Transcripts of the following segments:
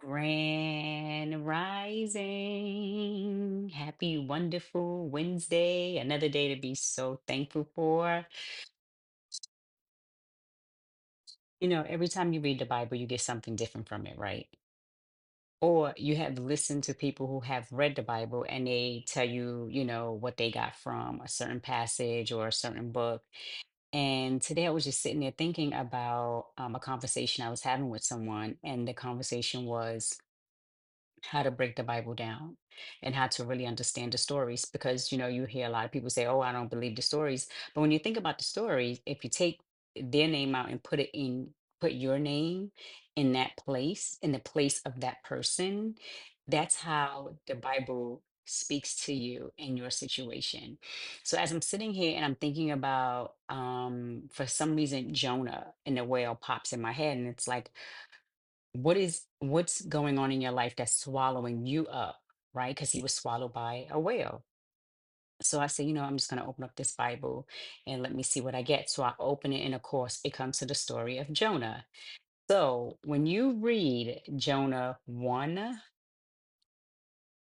Grand Rising. Happy, wonderful Wednesday. Another day to be so thankful for. Every time you read the Bible, you get something different from it, right? Or you have listened to people who have read the Bible and they tell you, what they got from a certain passage or a certain book. And today I was just sitting there thinking about a conversation I was having with someone, and the conversation was how to break the Bible down and how to really understand the stories. Because you hear a lot of people say, "Oh, I don't believe the stories." But when you think about the stories, if you take their name out and put your name in that place, in the place of that person, that's how the Bible speaks to you in your situation. So as I'm sitting here and I'm thinking about, for some reason, Jonah and the whale pops in my head, and it's like, what's going on in your life that's swallowing you up, right? Because he was swallowed by a whale. So I say, I'm just going to open up this Bible and let me see what I get. So I open it, and of course it comes to the story of Jonah. So when you read Jonah 1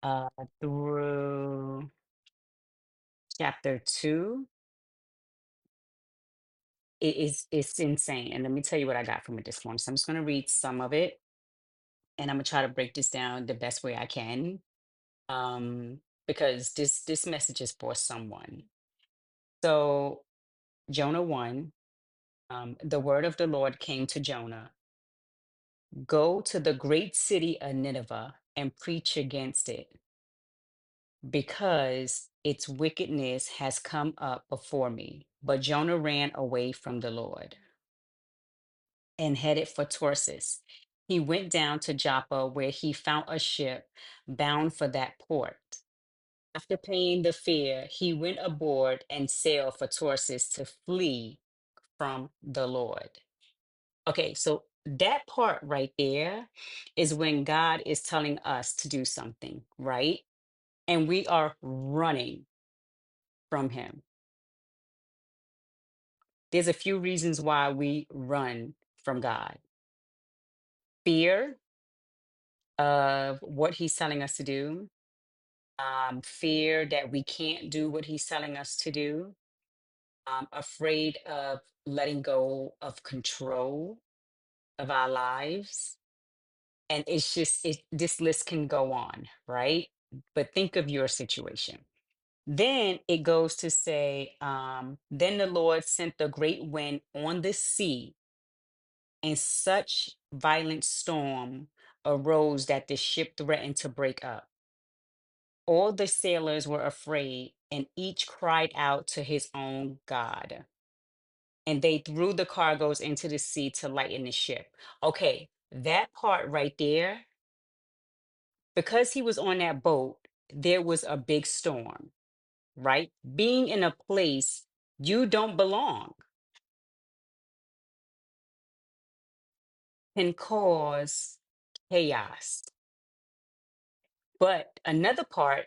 uh through chapter 2, it's insane. And let me tell you what I got from it this morning. So I'm just going to read some of it, and I'm going to try to break this down the best way I can, because this message is for someone. So Jonah 1, the word of the Lord came to Jonah: "Go to the great city of Nineveh and preach against it, because its wickedness has come up before me." But Jonah ran away from the Lord and headed for Tarsus. He went down to Joppa, where he found a ship bound for that port. After paying the fare, he went aboard and sailed for Tarsus to flee from the Lord. Okay, so that part right there is when God is telling us to do something, right? And we are running from him. There's a few reasons why we run from God: fear of what he's telling us to do, fear that we can't do what he's telling us to do, afraid of letting go of control of our lives. And it's just, this list can go on, right? But think of your situation. Then it goes to say, then the Lord sent the great wind on the sea, and such violent storm arose that the ship threatened to break up. All the sailors were afraid, and each cried out to his own God. And they threw the cargoes into the sea to lighten the ship. Okay, that part right there, because he was on that boat, there was a big storm, right? Being in a place you don't belong can cause chaos. But another part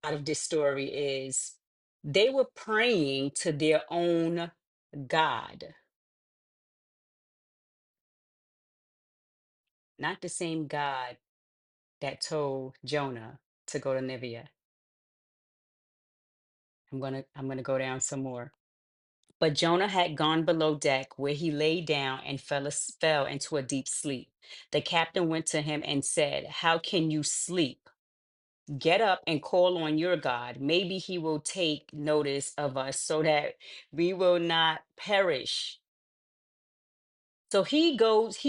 out of this story is they were praying to their own God, not the same God that told Jonah to go to Nineveh. I'm gonna go down some more. But Jonah had gone below deck, where he lay down and fell into a deep sleep. The captain went to him and said, "How can you sleep? Get up and call on your God. Maybe he will take notice of us so that we will not perish." So he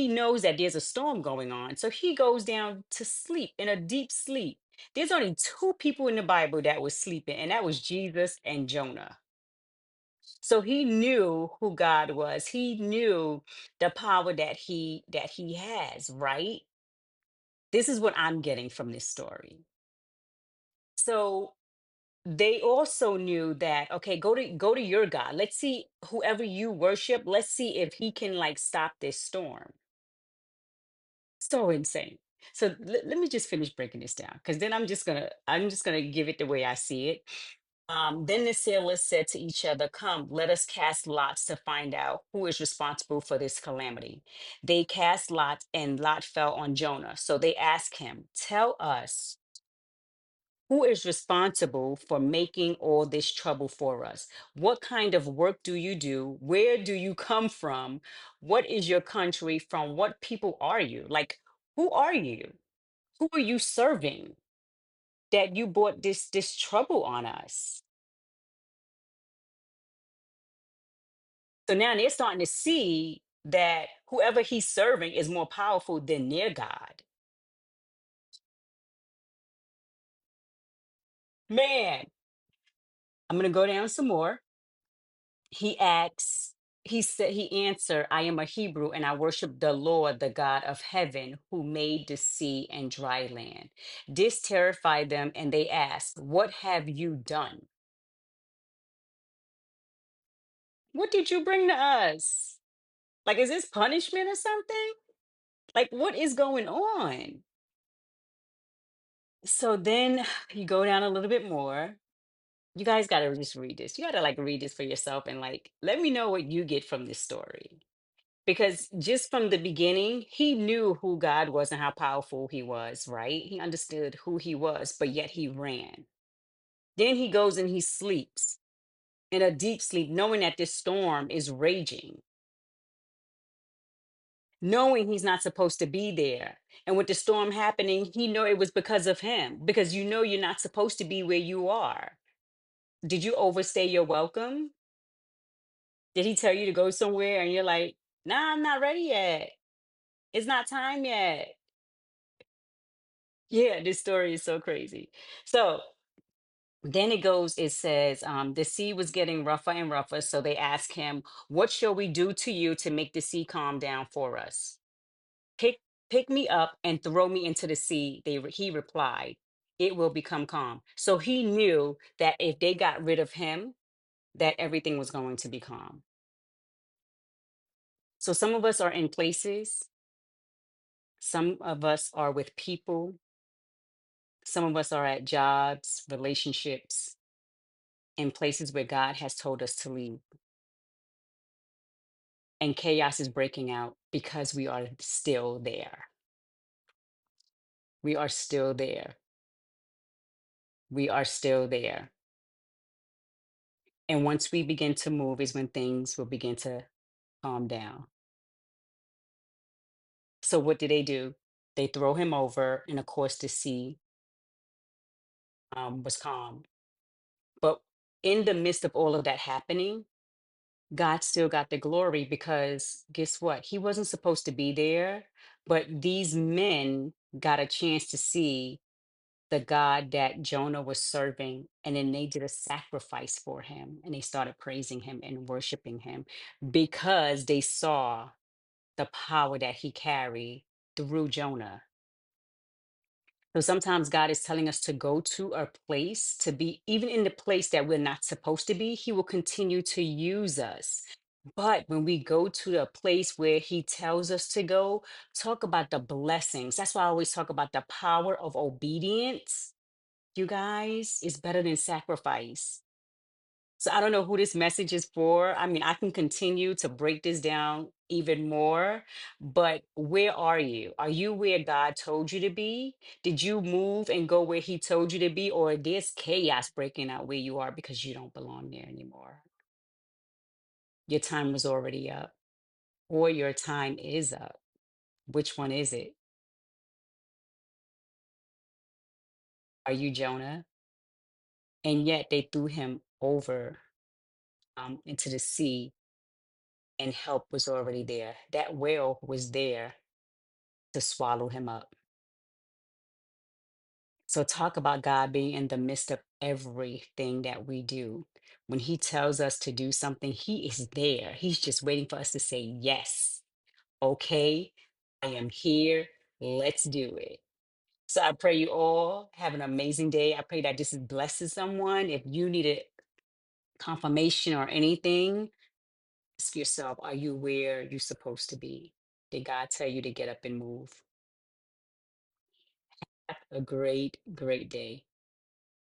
knows that there's a storm going on. So he goes down to sleep in a deep sleep. There's only two people in the Bible that was sleeping, and that was Jesus and Jonah. So he knew who God was. He knew the power that he has, right? This is what I'm getting from this story. So they also knew that, okay, go to your God. Let's see, whoever you worship, let's see if he can like stop this storm. So insane. So let me just finish breaking this down, because then I'm just gonna give it the way I see it. Then the sailors said to each other, "Come, let us cast lots to find out who is responsible for this calamity." They cast lots, and Lot fell on Jonah. So they asked him, "Tell us, who is responsible for making all this trouble for us? What kind of work do you do? Where do you come from? What is your country? From what people are you? Like, who are you? Who are you serving that you brought this trouble on us?" So now they're starting to see that whoever he's serving is more powerful than their God. Man, I'm going to go down some more. He asks, he answered, "I am a Hebrew and I worship the Lord, the God of heaven, who made the sea and dry land." This terrified them and they asked, "What have you done? What did you bring to us? Like, is this punishment or something? Like, what is going on?" So then you go down a little bit more. You guys got to just read this. You got to like read this for yourself and like let me know what you get from this story. Because just from the beginning, he knew who God was and how powerful he was, right? He understood who he was, but yet he ran. Then he goes and he sleeps in a deep sleep, knowing that this storm is raging, knowing he's not supposed to be there. And with the storm happening, he know it was because of him, because you know you're not supposed to be where you are. Did you overstay your welcome? Did he tell you to go somewhere and you're like, "Nah, I'm not ready yet. It's not time yet." Yeah, this story is so crazy. So then it says, the sea was getting rougher and rougher. So they asked him, "What shall we do to you to make the sea calm down for us?" Pick, pick me up and throw me into the sea. He replied, "It will become calm." So he knew that if they got rid of him, that everything was going to be calm. So some of us are in places, some of us are with people, some of us are at jobs, relationships, in places where God has told us to leave. And chaos is breaking out because we are still there. We are still there. We are still there. And once we begin to move, is when things will begin to calm down. So, what do? They throw him over, and of course, the sea was calm. But in the midst of all of that happening, God still got the glory because guess what? He wasn't supposed to be there, but these men got a chance to see the God that Jonah was serving. And then they did a sacrifice for him and they started praising him and worshiping him because they saw the power that he carried through Jonah. So sometimes God is telling us to go to a place to be, even in the place that we're not supposed to be, He will continue to use us. But when we go to the place where He tells us to go, talk about the blessings. That's why I always talk about the power of obedience. You guys, is better than sacrifice. So I don't know who this message is for. I mean, I can continue to break this down even more, but where are you? Are you where God told you to be? Did you move and go where He told you to be, or there's chaos breaking out where you are because you don't belong there anymore? Your time was already up, or your time is up. Which one is it? Are you Jonah? And yet they threw him over into the sea, and help was already there. That whale was there to swallow him up. So, talk about God being in the midst of everything that we do. When He tells us to do something, He is there. He's just waiting for us to say, "Yes, okay, I am here. Let's do it." So, I pray you all have an amazing day. I pray that this blesses someone. If you needed confirmation or anything, ask yourself, are you where you're supposed to be? Did God tell you to get up and move? Have a great, great day.